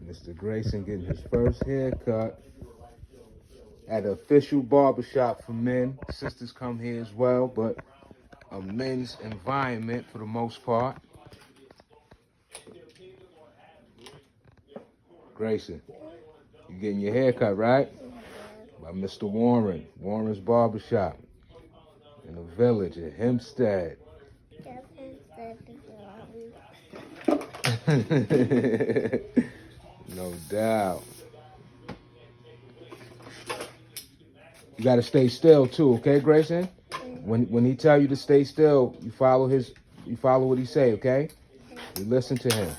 Mr. Grayson getting his first haircut at an official barbershop for men. Sisters come here as well, but a men's environment for the most part. Grayson, you getting your haircut, right? By Mr. Warren. Warren's Barbershop in the village at Hempstead. No doubt. You gotta stay still too, okay, Grayson? When he tell you to stay still, you follow what he say, okay? You listen to him.